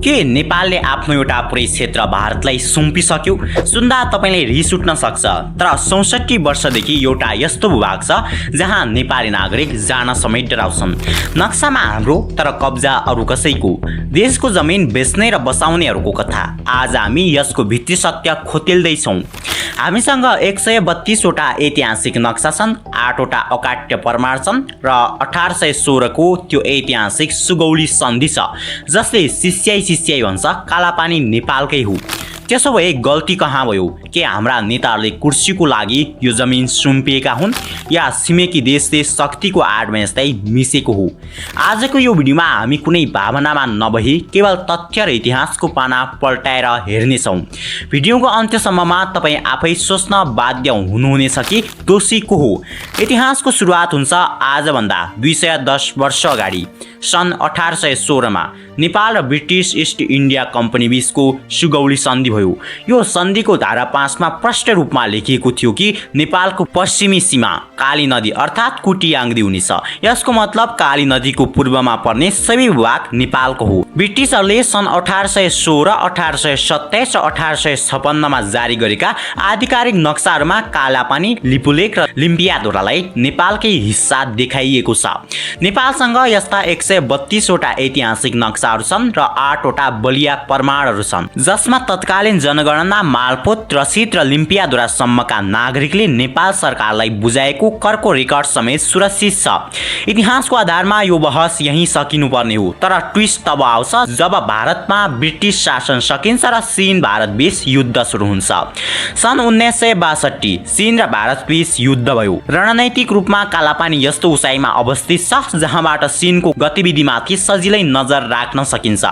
के नेपालले आफ्नो एउटा पुरै क्षेत्र भारतलाई सुम्पिसक्यो? सुन्दा तपाईलाई रिस उठ्न सक्छ, तर 64 वर्षदेखि एउटा यस्तो भूभाग छ जहाँ नेपाली नागरिक जान समेत डराउँछन्। नक्सामा हाम्रो तर कब्जा अरू कसैको। देशको जमिन बेच्ने र बसाउनेहरूको कथा। आज हामी यसको भित्री सत्य खोतेल्दैछौँ। हामीसँग 132 वटा ऐतिहासिक नक्सा छन्, 8 वटा अकाट्य प्रमाण छन् र 1816 को त्यो ऐतिहासिक सुगौली सन्धि छ जसले सिस्याई भन्छ कालापानी नेपालकै हो। त्यसो भए गल्ती कहाँ भयो? के हाम्रा नेताहरूले कुर्सीको लागि यो जमिन सुम्पिएका हुन् या छिमेकी देशले शक्तिको आडमा यस्तै मिसेको हो? आजको यो भिडियोमा हामी कुनै भावनामा नबही केवल तथ्य र इतिहासको पाना पल्टाएर हेर्नेछौँ। भिडियोको अन्त्यसम्ममा तपाईँ आफै सोच्न बाध्य हुनुहुनेछ कि दोषी को हो। इतिहासको सुरुवात हुन्छ आजभन्दा 210 वर्ष अगाडि सन् 1816 मा नेपाल र ब्रिटिस इस्ट इन्डिया कम्पनी बीचको सुगौली सन्धि भयो। यो सन्धिको धारा 5 मा प्रष्ट रूपमा लेखिएको थियो कि नेपालको पश्चिमी सीमा काली नदी अर्थात् कुटियाङ्दी हुनेछ। यसको मतलब काली नदीको पूर्वमा पर्ने सबै भूभाग नेपालको हो। ब्रिटिसहरूले सन् 1816, 1827 र 1856 मा जारी गरेका आधिकारिक नक्साहरूमा कालापानी, लिपुलेक र लिम्पियाधुरालाई नेपालकै हिस्सा देखाइएको छ। नेपालसँग यस्ता 132 वटा ऐतिहासिक नक्साहरू छन् र 8 वटा बलिया प्रमाणहरू छन् जसमा तत्कालीन जनगणना, मालपोत, रसिद र लिम्पियाधुरासम्मका नागरिकले नेपाल सरकारलाई बुझाएको करको रेकर्ड समेत सुरक्षित छ। इतिहासको आधारमा यो बहस यही सकिनुपर्ने हो, तर ट्विस्ट तब आउँछ जब भारतमा ब्रिटिस शासन सकिन्छ र चीन भारत बीच युद्ध सुरु हुन्छ। सन् 1962 चीन र भारत बीच युद्ध भयो। रणनैतिक रूपमा कालापानी यस्तो उचाइमा अवस्थित छ जहाँबाट चीनको गतिविधिमाथि सजिलै नजर राख्न सकिन्छ।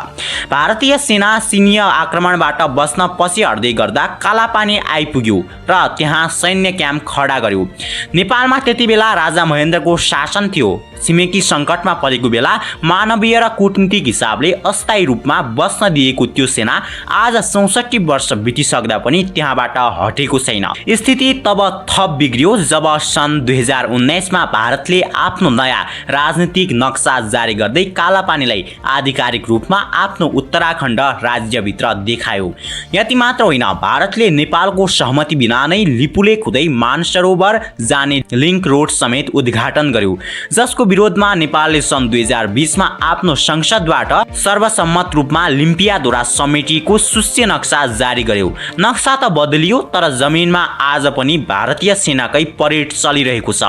भारतीय सेना चीनीय आक्रमणबाट बस्न पछि हट्दै गर्दा कालापानी आइपुग्यो र त्यहाँ सैन्य क्याम्प खडा गर्यो। नेपालमा त्यति बेला राजा महेन्द्रको शासन थियो। छिमेकी सङ्कटमा परेको बेला मानवीय र कूटनीतिक हिसाबले अस्थायी रूपमा बस्न दिएको त्यो सेना आज 64 वर्ष बितिसक्दा पनि त्यहाँबाट हटेको छैन। स्थिति तब थप बिग्रियो जब सन् 2019 मा भारतले आफ्नो नयाँ राजनीतिक नक्सा जारी गर्दै कालापानीलाई आधिकारिक रूपमा आफ्नो उत्तराखण्ड राज्यभित्र देखायो। यति मात्र होइन, भारतले नेपालको सहमति बिना नै लिपुलेक हुँदै मानसरोवर जाने लिङ्क रोड समेत उद्घाटन गर्यो, जसको विरोधमा नेपालले सन् 2020 मा आफ्नो संसदबाट सर्वसम्मत रूपमा लिम्पियाधुरा समितिको सूच्य नक्सा जारी गर्यो। नक्सा त बदलियो, तर जमिनमा आज पनि भारतीय सेनाकै परेड चलिरहेको छ।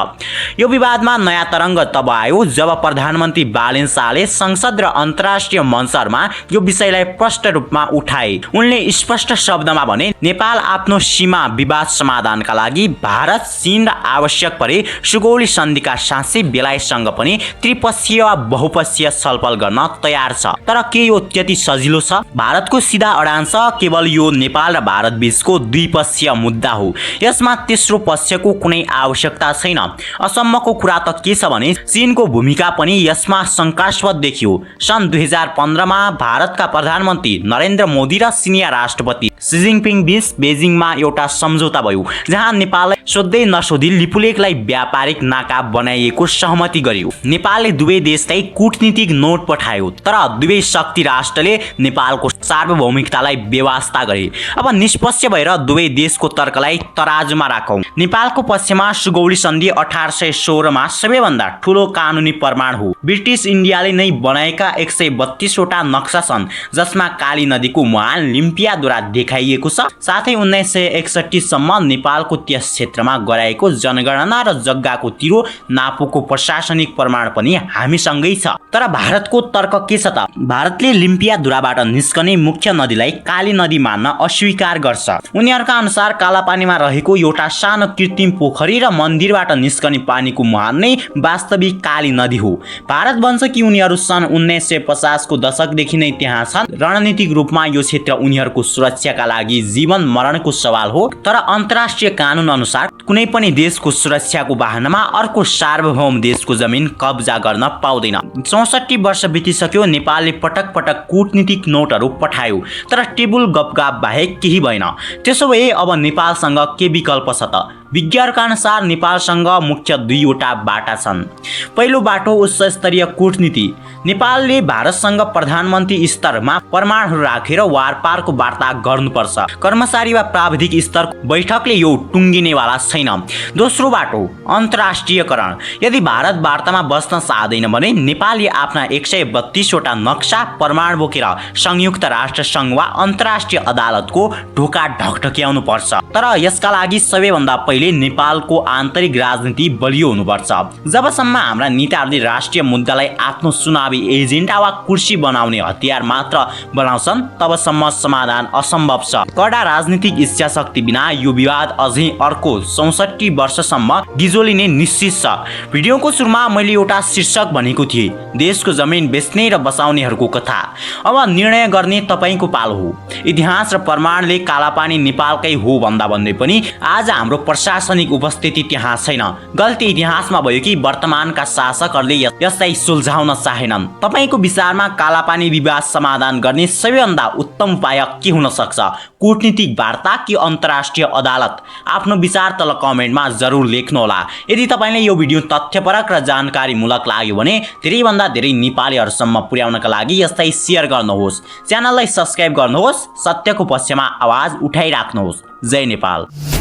यो विवादमा नयाँ तरङ्ग तब आयो जब प्रधानमन्त्री बालेन शाहले संसद र अन्तर्राष्ट्रिय मञ्चहरूमा यो विषयलाई प्रष्ट रूपमा उठाए। उनले स्पष्ट शब्दमा भने नेपाल आफ्नो सीमा विवाद समाधानका लागि भारत, चीन र आवश्यक परे सुगौली सन्धिका साथै बेलायतसँग पनि त्रिपक्षीय वा बहुपक्षीय छलफल गर्न तयार छ। तर के यो त्यति सजिलो छ? भारतको सिधा अडान छ केवल यो नेपाल र भारत बीचको द्विपक्षीय मुद्दा हो। यसमा तेस्रो पक्षको कुनै आवश्यकता छैन। असम्मको कुरा त के छ भने चीनको भूमिका पनि यसमा शङ्कास्पद देखियो। सन् 2015 मा भारतका प्रधानमन्त्री नरेन्द्र मोदी र चिनिया राष्ट्रपति सी जिनपिङ बीच बेजिङमा एउटा सम्झौता भयो जहाँ नेपाललाई सोध्दै नसोधी लिपुलेकलाई व्यापारिक नाका बनाइएको सहमति गर्यो। नेपालले दुवै देशलाई कूटनीतिक नोट पठायो, तर दुवै शक्ति राष्ट्रले नेपालको सार्वभौमिकतालाई बेवास्ता गरे। अब निष्पक्ष भएर दुवै देशको तर्कलाई तराजुमा राखौं। नेपालको पक्षमा सुगौली सन्धि 1816 मा सबैभन्दा ठूलो कानुनी प्रमाण हो। ब्रिटिस इन्डियाले नै बनाएका 132 वटा नक्सा छन् जसमा काली नदीको मुहान लिम्पियाधुरा देखाइएको छ। साथै 1961 सम्म नेपालको त्यस क्षेत्रमा गराएको जनगणना र जग्गाको तिरो नापोको प्रशासनिक प्रमाण पनि हामीसँगै छ। तर भारतको तर्क के छ त? भारतले लिम्पियाधुराबाट निस्कने मुख्य नदीलाई काली नदी मान्न अस्वीकार गर्छ। उनीहरूका अनुसार कालापानीमा रहेको एउटा सानो कृत्रिम पोखरी र मन्दिरबाट निस्कने पानीको मुहान नै वास्तविक काली नदी हो। भारत भन्छ कि उनीहरू सन् 1950 को दशकदेखि नै त्यहाँ छन्। रणनीतिक रूपमा यो क्षेत्र उनीहरूको सुरक्षाका लागि जीवन मरणको सवाल हो, तर अन्तर्राष्ट्रिय कानुन अनुसार कुनै पनि देशको सुरक्षाको बहानामा अर्को सार्वभौम देशको जमिन कब्जा गर्न पाउँदैन। 64 वर्ष बितिसक्यो, नेपालले पटक पटक कूटनीतिक नोटहरू पठायो, तर टेबुल गफगाफ बाहेक केही भएन। त्यसो भए अब नेपालसँग के विकल्प छ त? विज्ञका अनुसार नेपालसँग मुख्य दुईवटा बाटा छन्। पहिलो बाटो उच्च स्तरीय कूटनीति। नेपालले भारतसँग प्रधानमन्त्री स्तरमा प्रमाणहरू राखेर वारपारको वार्ता गर्नुपर्छ। कर्मचारी वा प्राविधिक स्तरको बैठकले यो टुङ्गिनेवाला छैन। दोस्रो बाटो अन्तर्राष्ट्रियकरण। यदि भारत वार्तामा बस्न चाहदैन भने नेपालले आफ्ना 132 वटा नक्सा प्रमाण बोकेर संयुक्त राष्ट्र सङ्घ वा अन्तर्राष्ट्रिय अदालतको ढोका ढकढक्याउनु पर्छ। तर यसका लागि सबैभन्दा पहिले नेपालको आन्तरिक राजनीति बलियो हुनुपर्छ। जबसम्म हाम्रा नेताहरूले राष्ट्रिय मुद्दालाई आफ्नो चुनावी एजेन्डा वा कुर्सी बनाउने हतियार मात्र बनाउँछन्, तबसम्म समाधान असम्भव छ। कडा राजनीतिक इच्छा शक्ति बिना यो विवाद अझै अर्को 64 वर्षसम्म गिजोलिने निश्चित छ। भिडियोको सुरुमा मैले एउटा शीर्षक भनेको थिएँ, देशको जमिन बेच्ने र बचाउनेहरूको कथा। अब निर्णय गर्ने तपाईको पालो हो। इतिहास र प्रमाणले कालापानी नेपालकै हो भन्दा भन्दै पनि आज हाम्रो प्रशासनिक उपस्थिति त्यहाँ छैन। गल्ती इतिहासमा भयो कि वर्तमानका शासकहरूले यसलाई सुल्झाउन चाहेनन्। तपाईको विचारमा कालापानी विवाद समाधान गर्ने सबैभन्दा उत्तम उपाय के हुन सक्छ? कूटनीतिक वार्ता कि अन्तर्राष्ट्रिय अदालत? आफ्नो विचार तल कमेन्टमा जरुर लेख्नुहोला। यदि तपाईलाई यो भिडियो तथ्यपरक र जानकारीमूलक लाग्यो भने धेरैभन्दा धेरै नेपालीहरूसम्म पुर्याउनका लागि यसलाई सेयर गर्नुहोस्, च्यानललाई सब्स्क्राइब गर्नुहोस्, सत्यको पक्षमा आवाज उठाइराख्नुहोस्। जय नेपाल।